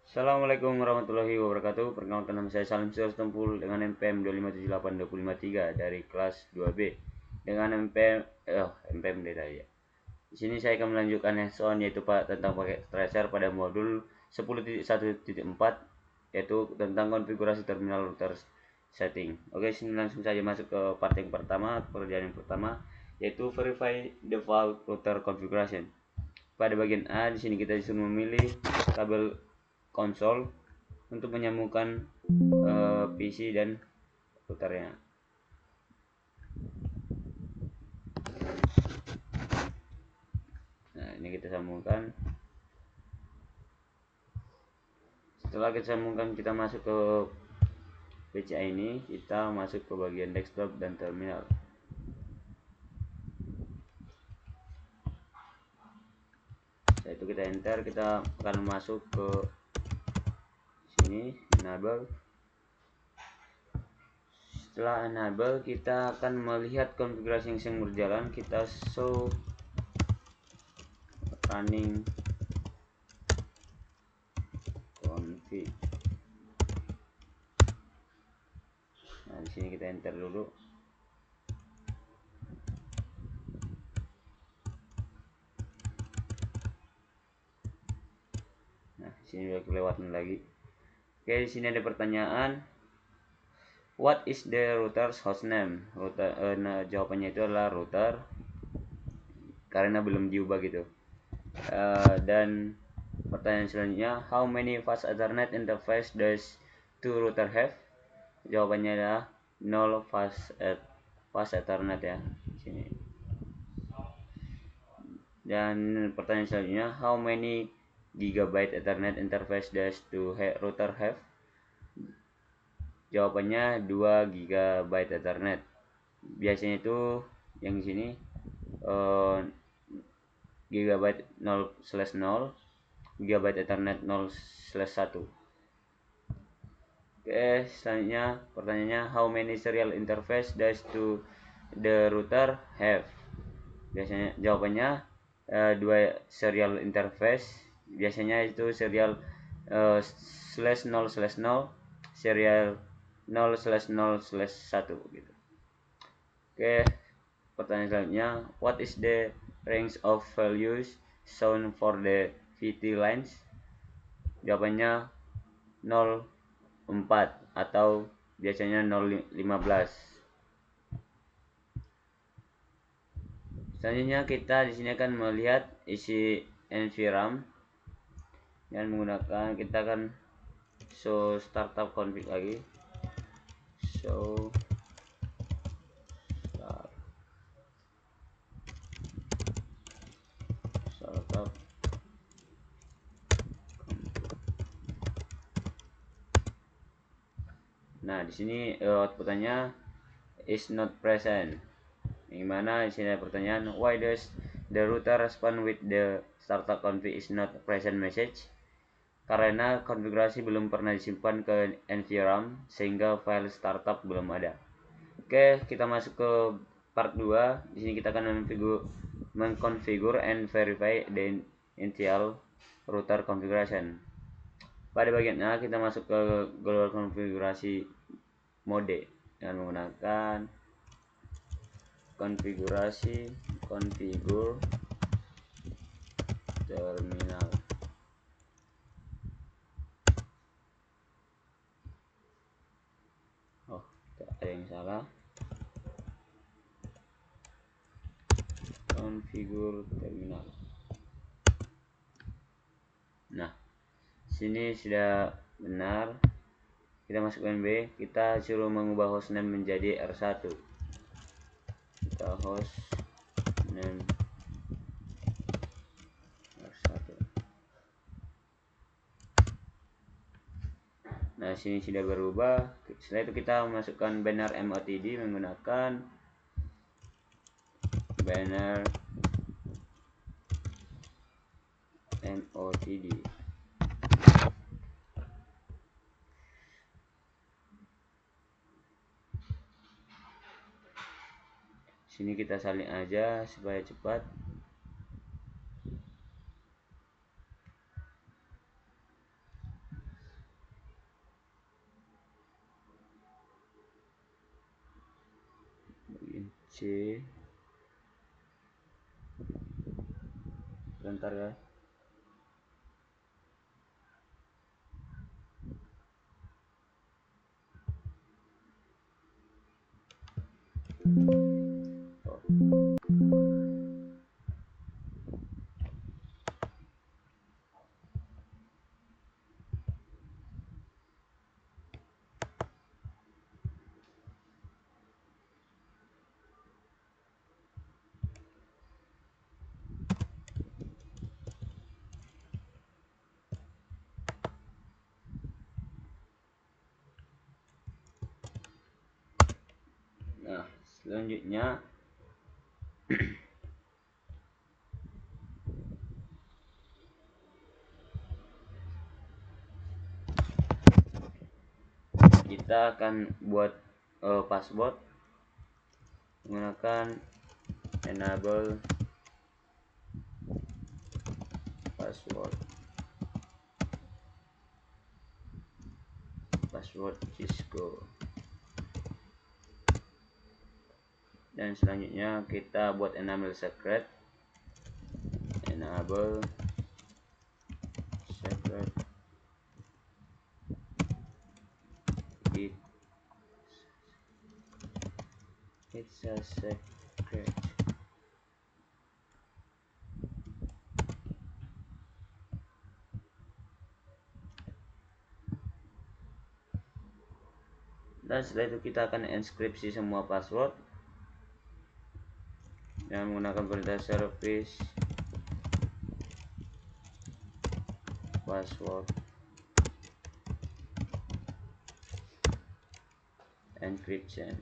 Assalamualaikum warahmatullahi wabarakatuh. Perkenalkan, nama saya Salim Sir Tempul dengan NPM 2578253 dari kelas 2B dengan MPM data ya. Di sini saya akan melanjutkan hands-on yaitu tentang paket tracer pada modul 10.1.4 yaitu tentang konfigurasi terminal router setting. Oke, sini langsung saja masuk ke part yang pertama, pekerjaan yang pertama yaitu verify default router configuration. Pada bagian A di sini kita disuruh memilih kabel konsol untuk menyambungkan PC dan routernya. Nah, ini kita sambungkan. Setelah kita sambungkan, kita masuk ke PCI ini, kita masuk ke bagian desktop dan terminal. Setelah itu kita enter, kita akan masuk ke sini, enable. Setelah enable, kita akan melihat konfigurasi yang sedang berjalan. Kita show running config. Nah, di sini kita enter dulu. Nah, di sini udah kelewatan lagi. Oke, di sini ada pertanyaan. What is the router's hostname? Nah, jawabannya itu adalah router karena belum diubah gitu. Dan pertanyaan selanjutnya, how many fast Ethernet interface does two router have? Jawabannya adalah 0 fast Ethernet ya. Sini. Dan pertanyaan selanjutnya, how many gigabyte Ethernet interface does two router have? Jawabannya 2 GB Ethernet. Biasanya itu yang di sini gigabyte 0/0, gigabyte Ethernet 0/1. Oke, selanjutnya pertanyaannya, how many serial interface does to the router have? Biasanya jawabannya 2 serial interface. Biasanya itu serial /0/0, serial 0/0/1 gitu. Oke, pertanyaan selanjutnya, what is the range of values shown for the VT lines? Jawabannya 0,4 atau biasanya 0,15. Selanjutnya kita di sini akan melihat isi NVRAM dan menggunakan, kita akan show startup config lagi. Show startup. Nah, di sini outputnya is not present. Gimana di sini ada pertanyaan, why does the router respond with the startup config is not present message? Karena konfigurasi belum pernah disimpan ke NVRAM sehingga file startup belum ada. Oke, kita masuk ke part 2. Di sini kita akan mengkonfigur and verify the initial router configuration. Pada bagian A kita masuk ke global konfigurasi mode dengan menggunakan konfigurasi configure terminal. Oh, ada yang salah. Configure terminal. Nah, sini sudah benar. Kita masuk NB, kita suruh mengubah hostname menjadi R1. Kita hostname R1. Nah, sini sudah berubah. Setelah itu kita masukkan banner MOTD menggunakan banner MOTD. Sini kita salin aja supaya cepat. C. Bentar ya. Nah, selanjutnya kita akan buat password menggunakan enable password Cisco, dan selanjutnya kita buat enable secret it's a secret. Dan setelah itu kita akan enkripsi semua password dengan menggunakan perintah service password encryption.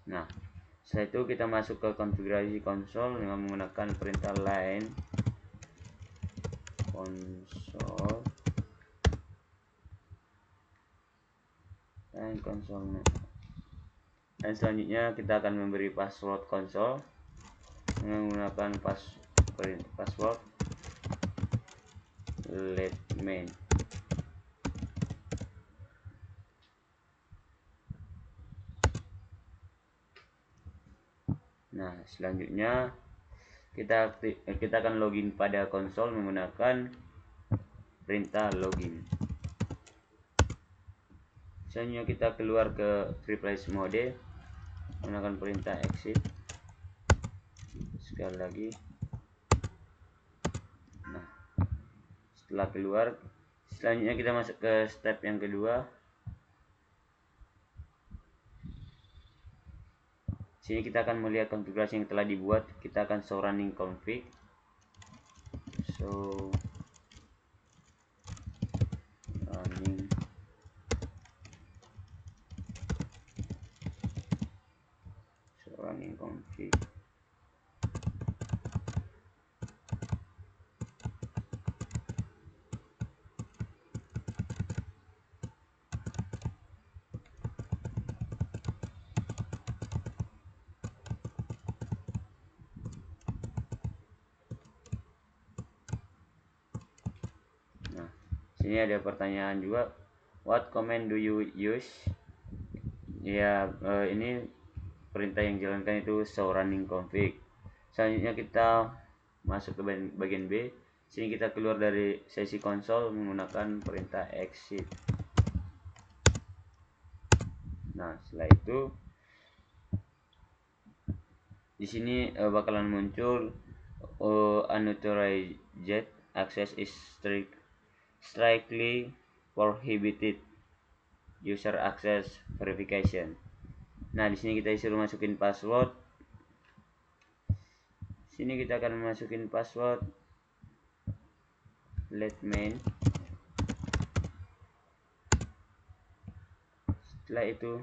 Nah, setelah itu kita masuk ke konfigurasi konsol dengan menggunakan perintah line konsol dan selanjutnya kita akan memberi password konsol dengan menggunakan password let main. Nah, selanjutnya kita akan login pada konsol menggunakan perintah login. Selanjutnya kita keluar ke replace mode menggunakan perintah exit. Sekali lagi. Nah, setelah keluar, selanjutnya kita masuk ke step yang kedua. Sini kita akan melihat konfigurasi yang telah dibuat. Kita akan show running config. Show running config. Sini ada pertanyaan juga, what command do you use? Ya, ini perintah yang jalankan itu show running config. Selanjutnya kita masuk ke bagian B. Sini kita keluar dari sesi konsol menggunakan perintah exit. Nah, setelah itu di sini bakalan muncul unauthorized access is strictly prohibited user access verification. Nah, di sini kita disuruh masukin password. Sini kita akan masukin password let main. Setelah itu,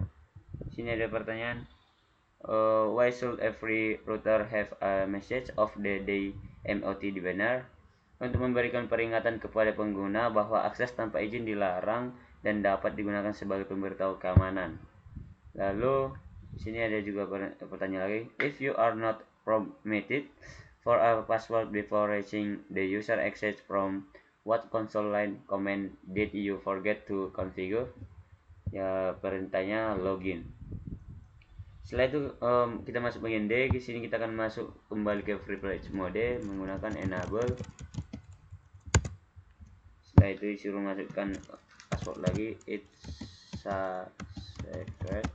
sini ada pertanyaan, why should every router have a message of the day MOT di banner? Untuk memberikan peringatan kepada pengguna bahwa akses tanpa izin dilarang dan dapat digunakan sebagai pemberitahu keamanan. Lalu sini ada juga pertanyaan lagi, if you are not permitted for a password before reaching the user access from What console line command did you forget to configure? Ya, perintahnya login. Setelah itu kita masuk bagian D. Di sini kita akan masuk kembali ke privilege mode menggunakan enable. Setelah itu disuruh masukkan password lagi, it's a secret.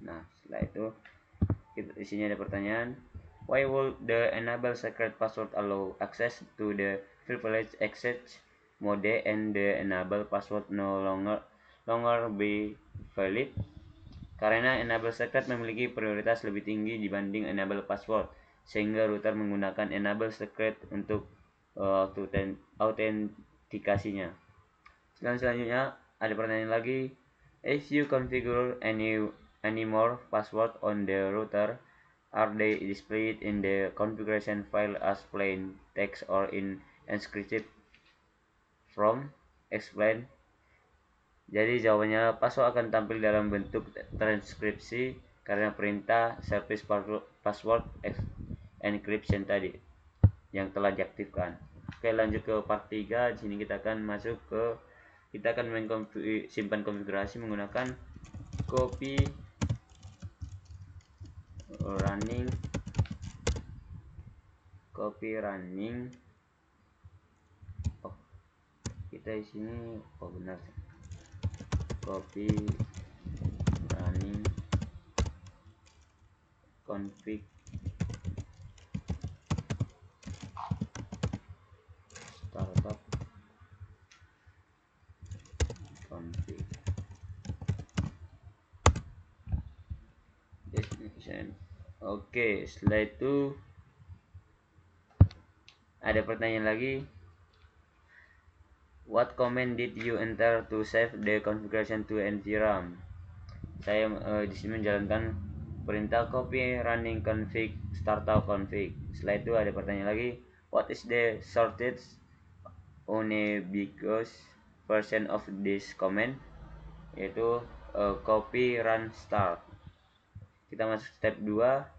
Nah, setelah itu di sini ada pertanyaan, why would the enable secret password allow access to the privilege access mode and the enable password no longer be valid? Karena enable secret memiliki prioritas lebih tinggi dibanding enable password, sehingga router menggunakan enable secret untuk autentikasinya. Selanjutnya ada pertanyaan lagi, if you configure any more password on the router, are they displayed in the configuration file as plain text or in encrypted from? Explain. Jadi jawabannya, password akan tampil dalam bentuk transkripsi karena perintah service password encryption tadi yang telah diaktifkan. Oke, lanjut ke part 3. Di sini kita akan simpan konfigurasi menggunakan copy running kita di sini benar, copy running config startup config destination. Oke, setelah itu ada pertanyaan lagi, what command did you enter to save the configuration to NVRAM? Saya di sini menjalankan perintah copy running config startup config. Setelah itu ada pertanyaan lagi, what is the shortest unambiguous version of this command? Yaitu copy run start. Kita masuk step 2.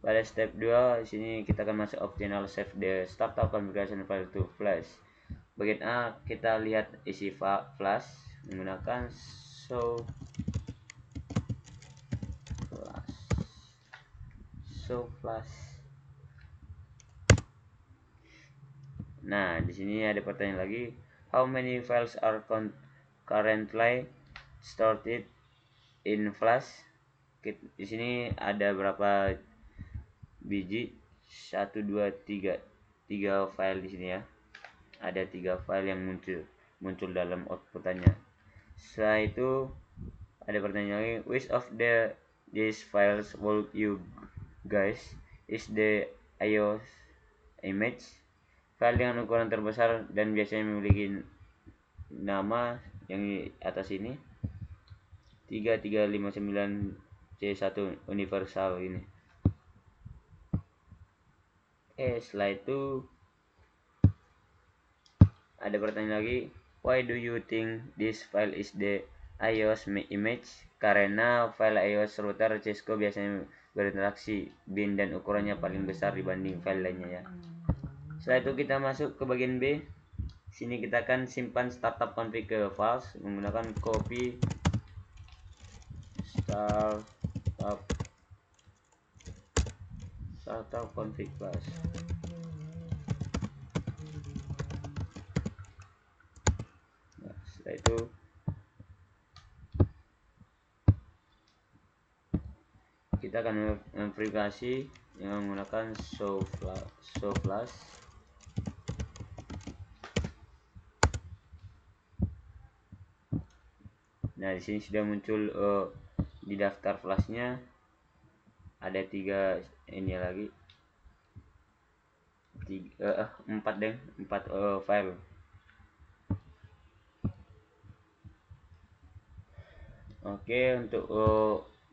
Pada step 2 di sini kita akan masuk optional save the startup configuration file to flash. Bagian A kita lihat isi flash menggunakan show flash. Nah, di sini ada pertanyaan lagi, how many files are currently stored in flash? Di sini ada berapa biji? 1 2 3 file di sini ya. Ada 3 file yang muncul dalam outputannya. Setelah itu ada pertanyaan lagi, which of these files would you guys is the iOS image? File dengan ukuran terbesar dan biasanya memiliki nama yang di atas ini 3359C1 universal ini. Setelah itu ada pertanyaan lagi, why do you think this file is the iOS image? Karena file iOS router Cisco biasanya berinteraksi bin dan ukurannya paling besar dibanding file lainnya ya. Setelah itu kita masuk ke bagian B. Sini kita akan simpan startup config ke files menggunakan copy startup config files. Nah, setelah itu kita akan memverifikasi yang menggunakan show flash. Nah, di sini sudah muncul di daftar flashnya ada 3 ini lagi 4 file. Oke, untuk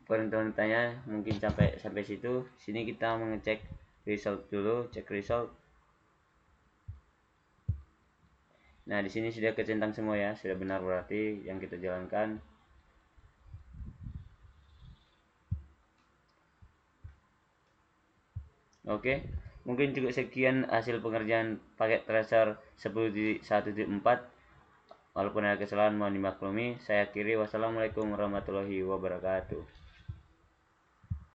perintahnya mungkin sampai situ. Sini kita mengecek result dulu, cek result. Nah, di sini sudah kecentang semua ya, sudah benar berarti yang kita jalankan. Oke, Mungkin cukup sekian hasil pengerjaan paket tracer 10.1.4. Walaupun ada kesalahan mohon dimaklumi. Saya akhiri, wassalamualaikum warahmatullahi wabarakatuh.